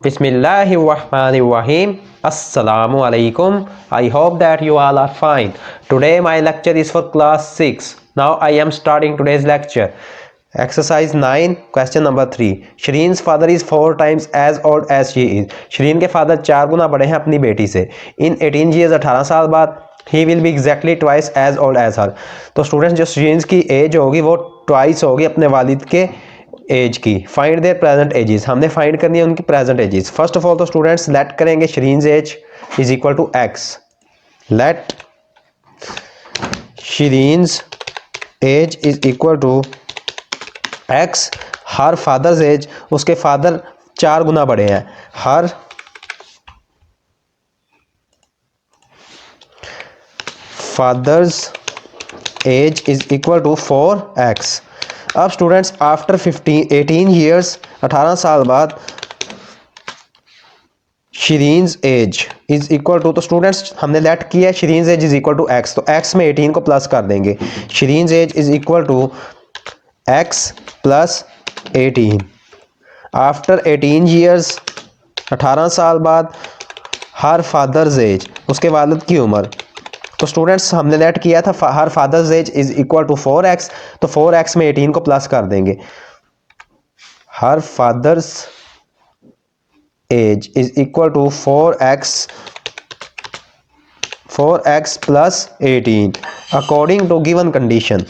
Bismillahirrahmanirrahim. Assalamu alaikum. I hope that you all are fine. Today my lecture is for class 6. Now I am starting today's lecture. Exercise 9, question number 3. Shireen's father is 4 times as old as she is. Shareen के father 4 गुना बड़े हैं अपनी बेटी से. In 18 years 18 साल बाद he will be exactly twice as old as her. तो स्टूडेंट्स जो शरीन की एज होगी वो ट्वाइस होगी अपने वालिद के एज की. Find their present ages. हमने फाइंड करनी है उनकी present ages. First of all तो स्टूडेंट्स लेट करेंगे Shireen's age is equal to x. Let Shireen's age is equal to x. Her father's age, उसके फादर 4 गुना बड़े हैं. Her father's age is equal to 4x. अब स्टूडेंट्स आफ्टर 18 ईयर्स 18 साल बाद शरीन्स age is equal to, तो students हमने लेट किया है शरीन्स age is equal to x, तो एक्स में 18 को प्लस कर देंगे. Shireen's age is equal to x plus 18. After 18 years 18 साल बाद हर फादर्स एज, उसके वालिद की उम्र, तो स्टूडेंट्स हमने लेट किया था her father's age is equal to 4x, तो 4x में 18 को प्लस कर देंगे. Her father's age is equal to 4x plus 18 according to given condition.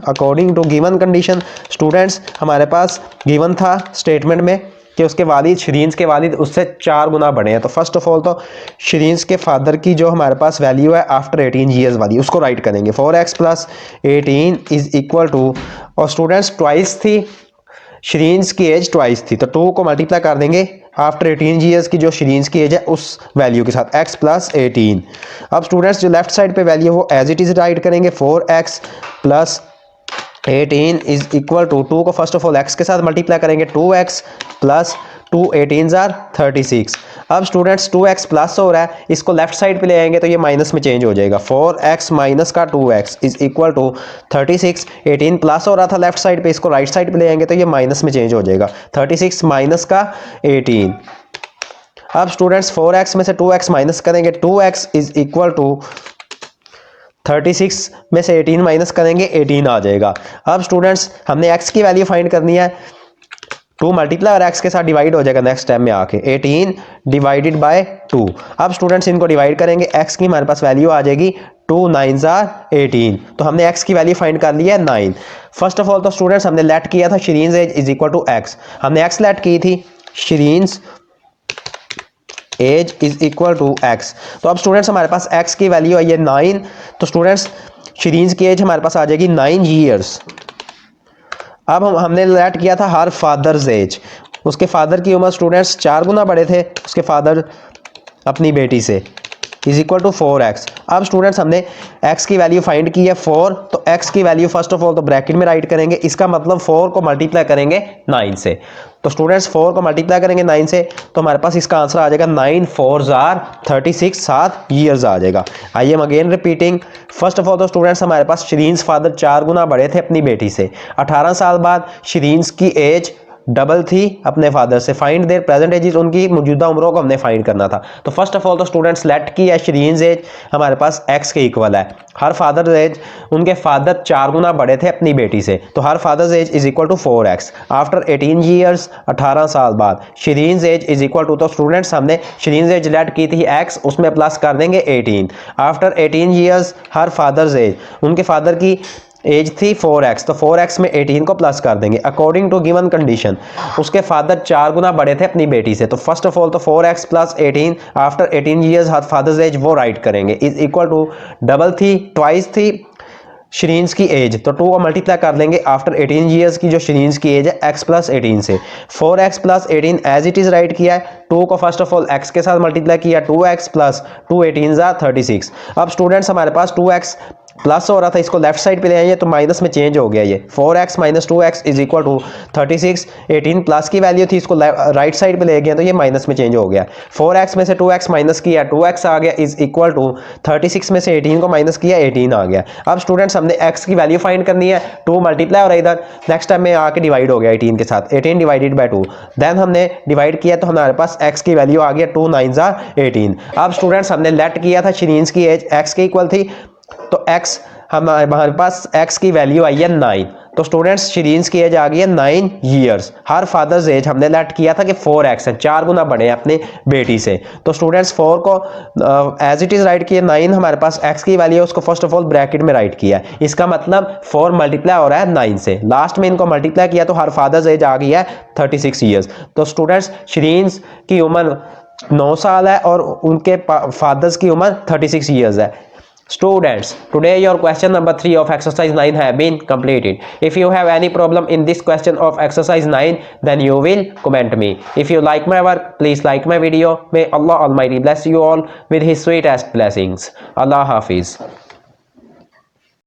According to given condition students हमारे पास गिवन था स्टेटमेंट में कि उसके वालिद शरीन्स के वालिद उससे 4 गुना बड़े हैं. तो फर्स्ट ऑफ ऑल तो शरीन्स के फादर की जो हमारे पास वैल्यू है आफ्टर 18 ईयर्स वाली उसको राइट करेंगे. 4x plus 18 is equal to, और स्टूडेंट्स ट्वाइस थी शरीन्स की एज, ट्वाइस थी तो 2 को मल्टीप्लाई कर देंगे आफ्टर 18 ईयर्स की जो शरीन्स की एज है उस वैल्यू के साथ, x प्लस 18. अब स्टूडेंट्स जो लेफ्ट साइड पे वैल्यू वो एज इट इज राइट करेंगे. 4x plus 18 is equal to, 2 को फर्स्ट ऑफ ऑल x के साथ मल्टीप्लाई करेंगे, 2x प्लस 2 18 आर 36. अब स्टूडेंट्स 2x प्लस हो रहा है, इसको लेफ्ट साइड पे ले आएंगे तो ये माइनस में चेंज हो जाएगा. 4x माइनस का 2x is equal to 36. 18 plus हो रहा था लेफ्ट साइड पे, इसको राइट साइड पे ले आएंगे तो ये माइनस में चेंज हो जाएगा. 36 माइनस का 18. अब स्टूडेंट्स 4x में से 2x माइनस करेंगे, 2x इज इक्वल टू 36 में से 18 माइनस करेंगे 18 आ जाएगा. अब स्टूडेंट्स हमने x की वैल्यू फाइंड करनी है. 2 मल्टीप्लाई और x के साथ डिवाइड हो जाएगा नेक्स्ट टाइम में आके. 18 डिवाइडेड बाय 2. अब स्टूडेंट्स इनको डिवाइड करेंगे, x की हमारे पास वैल्यू आ जाएगी 2 9s आर 18. तो हमने x की वैल्यू फाइंड कर ली है 9. फर्स्ट ऑफ ऑल तो स्टूडेंट्स हमने लेट किया था Shireen's age is equal to x. हमने x लेट की थी, Shireen's age is equal to x. तो अब स्टूडेंट्स हमारे पास x की वैल्यू आई है 9, तो स्टूडेंट्स शरीन्स की एज हमारे पास आ जाएगी 9 ईयर्स. अब हमने लेट किया था हर फादर्स एज, उसके फादर की उम्र स्टूडेंट्स 4 गुना बड़े थे उसके फादर अपनी बेटी से, इज इक्वल टू 4x. अब स्टूडेंट्स हमने x की वैल्यू फाइंड की है 4, तो x की वैल्यू फर्स्ट ऑफ ऑल तो ब्रैकेट में राइट करेंगे, इसका मतलब 4 को मल्टीप्लाई करेंगे 9 से. तो स्टूडेंट्स 4 को मल्टीप्लाई करेंगे 9 से तो हमारे पास इसका आंसर आ जाएगा 9 4s आर 36, 7 ईयर्स आ जाएगा. I am again repeating. First of all तो स्टूडेंट्स हमारे पास शरीन्स फादर 4 गुना बड़े थे अपनी बेटी से. 18 साल बाद शरीन्स की एज डबल थी अपने फादर से. फाइंड देयर प्रेजेंट एज, उनकी मौजूदा उम्रों को हमने फाइंड करना था. तो फर्स्ट ऑफ ऑल तो स्टूडेंट्स लेट की है शरीन्स एज हमारे पास x के इक्वल है. हर फादर एज, उनके फादर 4 गुना बड़े थे अपनी बेटी से, तो her father's age is equal to 4x. After 18 years 18 साल बाद शरीन्स एज इज इक्वल टू, तो स्टूडेंट्स हमने शरीन्स एज लेट की थी x, उसमें प्लस कर देंगे 18. आफ्टर 18 ईयर्स हर फादर्स एज, उनके फादर की एज थी 4x, तो 4x में 18 को प्लस कर देंगे अकॉर्डिंग टू गिवन कंडीशन. उसके फादर 4 गुना बड़े थे अपनी बेटी से, तो फर्स्ट ऑफ ऑल तो 4x प्लस 18 आफ्टर 18 ईयर्स हर फादर्स एज वो राइट करेंगे, इज इक्वल टू डबल थी, ट्वाइस थी शरीन्स की एज, तो 2 को मल्टीप्लाई कर लेंगे आफ्टर 18 ईयर्स की जो शरीन्स की एज है x प्लस 18 से. 4x plus 18 as it is write किया है. 2 को फर्स्ट ऑफ ऑल x के साथ मल्टीप्लाई किया, 2x प्लस 2 18 आर 36. अब स्टूडेंट्स हमारे पास 2x प्लस हो रहा था, इसको लेफ्ट साइड पे ले आइए तो माइनस में चेंज हो गया। ये 4x minus 2x is equal to 36। 18 plus की वैल्यू थी, इसको राइट साइड पे ले गए तो ये माइनस में चेंज हो गया। 4x में से 2x माइनस किया, 2x आ गया इज इक्वल टू 36 में से 18 को माइनस किया, 18 आ गया। अब स्टूडेंट्स हमने x की वैल्यू फाइंड करनी है, 2 मल्टीप्लाई हो रहा है इधर, नेक्स्ट टाइम में आके डिवाइड हो गया 18 के साथ, 18 डिवाइडेड बाय 2। देन हमने डिवाइड किया तो हमारे पास x की वैल्यू आ गया 2 9 18। अब स्टूडेंट्स हमने लेट किया था शिरीन की एज x के इक्वल थी, तो x हमारे पास x की वैल्यू आई है 9। तो स्टूडेंट्स शिरीन की एज आ गई है 9 ईयर्स। हर फादर्स एज हमने लेट किया था कि 4x है, 4 गुना बड़े हैं अपने बेटी से। तो स्टूडेंट्स 4 को एज इट इज राइट किया, 9 हमारे पास x की वैल्यू है, उसको फर्स्ट ऑफ ऑल ब्रैकेट में राइट किया। इसका मतलब 4 मल्टीप्लाई हो रहा है 9 से, लास्ट में इनको मल्टीप्लाई किया तो हर फादर्स एज आ गई है 36 ईयर्स। तो स्टूडेंट्स शिरीन की उम्र 9 साल है और उनके फादर्स की उम्र 36 ईयर्स है। Students, today your question number 3 of exercise 9 have been completed. If you have any problem in this question of exercise 9, then you will comment me. If you like my work, please like my video. May Allah Almighty bless you all with His sweetest blessings. Allah Hafiz.